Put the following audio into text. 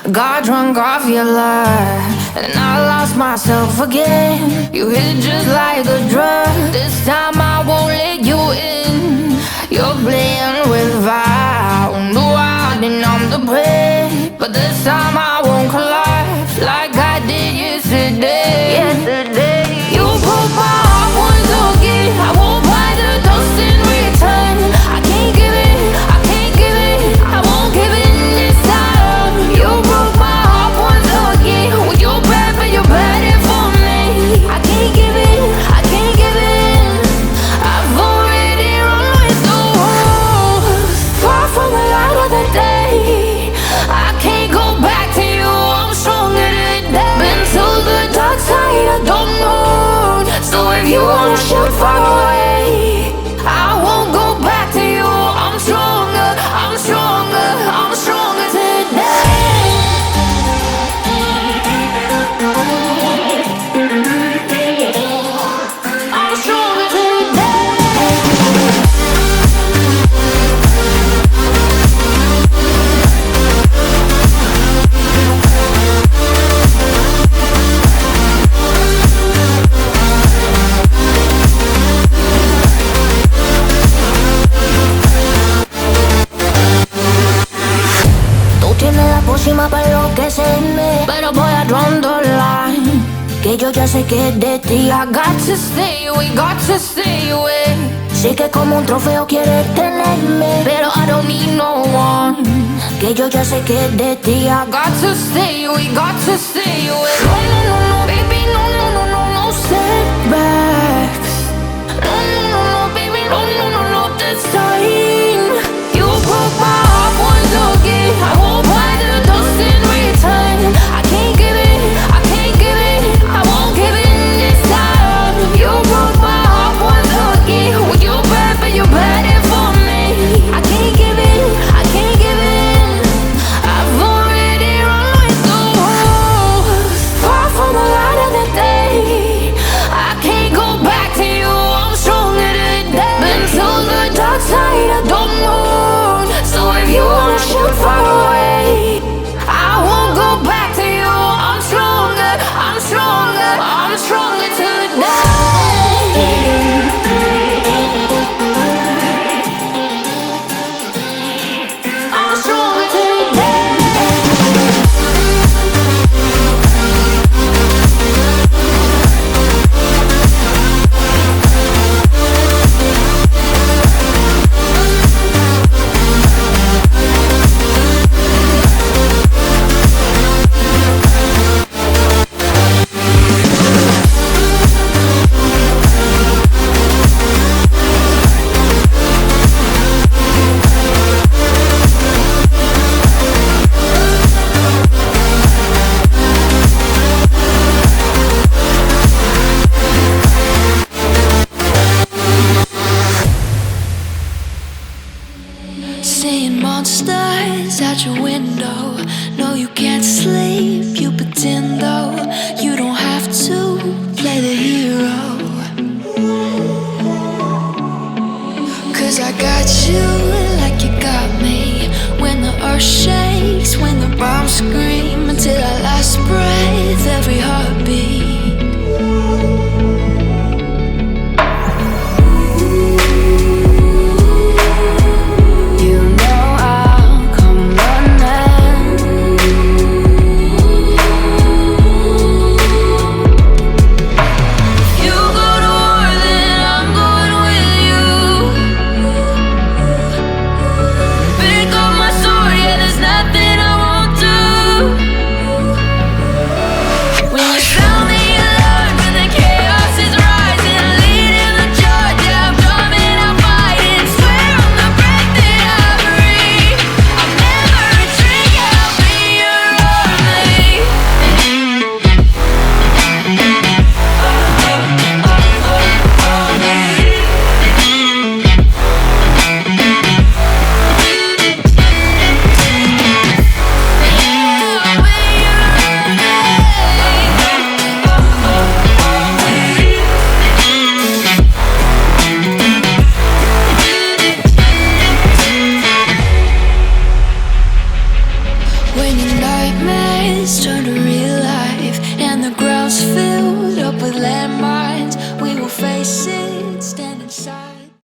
Got drunk off your love, and I lost myself again. You hit just like a drug. This time I won't let you in. You're playing with fire. No, I didn't I'm the prey, but this time I won't collapse like I did yesterday. You broke my heart once again. I won't buy the dust in return. I can't give it, I can't give it, I won't give it this time. You broke my heart once again. Well, you're bad, but you're bad for me. I can't give it, I can't give it. I've already run with the wolves, far from the light of the day. I can't go back to you, I'm stronger today. Been to the dark side, I don't know. So if you wanna shoot far away, I won't go back to you. I'm stronger, I'm stronger, I'm stronger today. I'm stronger today. Tú tienes la pócima para enloquecerme, pero voy a draw the line, que yo ya sé que es de ti. I got to stay away, got to stay away. Sí que como un trofeo quieres tenerme, pero I don't need no one, que yo ya sé que es de ti. I got to stay away, got to stay away. No, no, no, no, baby, no, no, no, no, no setbacks. No, no, no, no, baby, no, no, no, no, this time. You broke my heart once again. I won't buy the dust in return. I can't give it, I can't give it, I won't give it this time. You broke my heart once again. Well, you're bad, but you're bad for me. I can't give it, I can't give it. I've already run with the wolves, far from the light of the day. I can't go back to you, I'm stronger today. Been to the dark side, I don't know. So if you wanna shoot far away, I won't go back to you. I'm stronger, I'm stronger, I'm stronger today. I'm stronger today. Seeing monsters out your window. No, you can't sleep, you pretend though. You don't have to play the hero, 'cause I got you like you got me. When the earth shakes, when the bombs scream, until our last breath, every heart